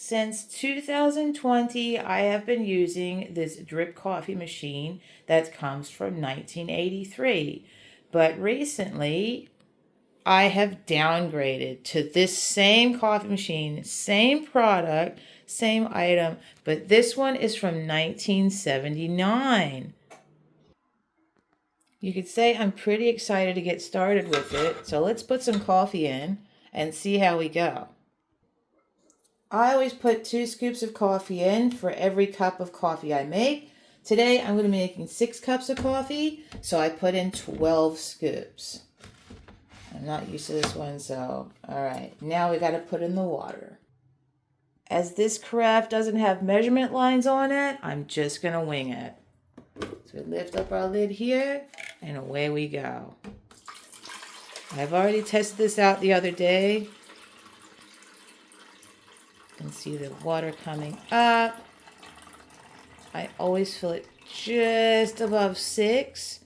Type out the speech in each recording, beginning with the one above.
Since 2020, I have been using this drip coffee machine that comes from 1983. But recently, I have downgraded to this same coffee machine, same product, same item, but this one is from 1979. You could say I'm pretty excited to get started with it, so let's put some coffee in and see how we go. I always put 2 scoops of coffee in for every cup of coffee I make. Today I'm going to be making 6 cups of coffee, so I put in 12 scoops. I'm not used to this one, so alright. Now we got to put in the water. As this carafe doesn't have measurement lines on it, I'm just going to wing it. So we lift up our lid here, and away we go. I've already tested this out the other day. You can see the water coming up. I always fill it just above 6.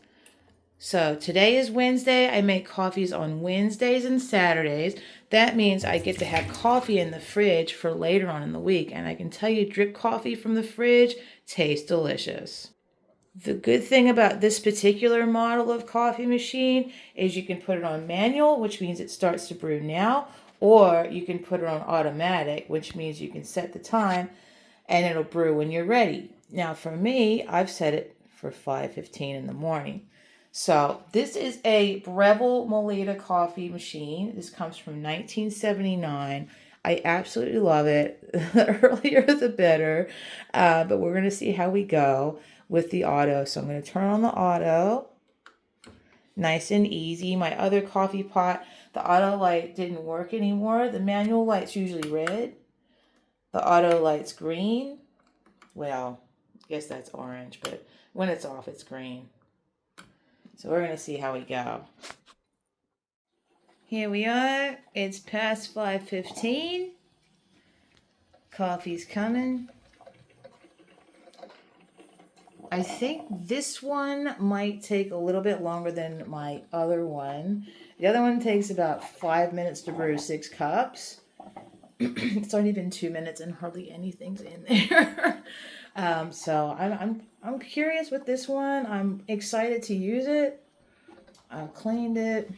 So today is Wednesday. I make coffees on Wednesdays and Saturdays. That means I get to have coffee in the fridge for later on in the week. And I can tell you, drip coffee from the fridge tastes delicious. The good thing about this particular model of coffee machine is you can put it on manual, which means it starts to brew now, or you can put it on automatic, which means you can set the time and it'll brew when you're ready. Now for me, I've set it for 5:15 in the morning. So this is a Breville Melitta coffee machine. This comes from 1979. I absolutely love it. The earlier the better, but we're going to see how we go with the auto. So I'm going to turn on the auto. Nice and easy. My other coffee pot, the auto light didn't work anymore. The manual light's usually red. The auto light's green. Well, I guess that's orange, but when it's off, it's green. So we're going to see how we go. Here we are. It's past 5:15. Coffee's coming. I think this one might take a little bit longer than my other one. The other one takes about 5 minutes to brew 6 cups. It's already been 2 minutes and hardly anything's in there. So I'm curious with this one. I'm excited to use it. I've cleaned it.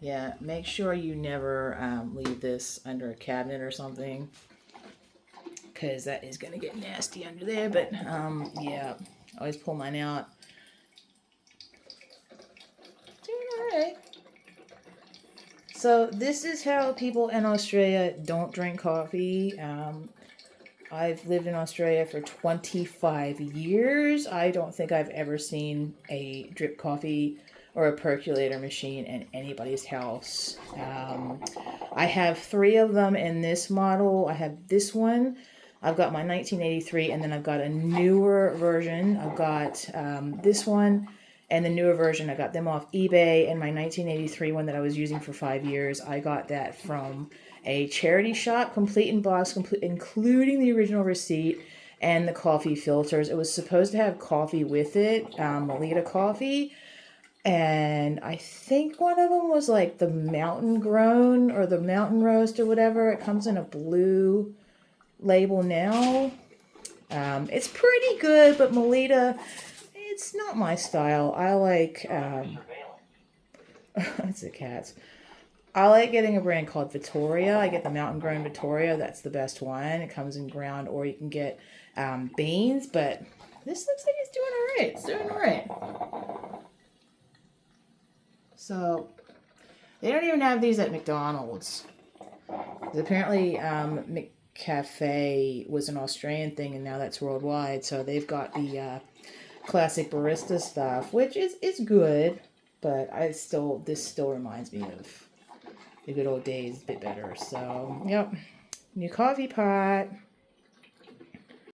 Yeah, make sure you never leave this under a cabinet or something, because that is going to get nasty under there. But yeah, always pull mine out. Doing all right. So this is how people in Australia don't drink coffee. I've lived in Australia for 25 years. I don't think I've ever seen a drip coffee or a percolator machine in anybody's house. I have 3 of them in this model. I have this one. I've got my 1983, and then I've got a newer version. I've got this one and the newer version. I got them off eBay, and my 1983 one that I was using for 5 years, I got that from a charity shop, complete in box, including the original receipt and the coffee filters. It was supposed to have coffee with it, Melitta coffee, and I think one of them was like the mountain grown or the mountain roast or whatever. It comes in a blue label now. It's pretty good, but Melitta, it's not my style. I like it's the cats. I like getting a brand called Victoria. I get the mountain grown Victoria. That's the best one. It comes in ground, or you can get beans, but this looks like it's doing all right. It's doing all right. So they don't even have these at McDonald's. Apparently McCafe was an Australian thing, and now that's worldwide. So they've got the classic barista stuff, which is good, but this still reminds me of the good old days a bit better. So, yep, new coffee pot.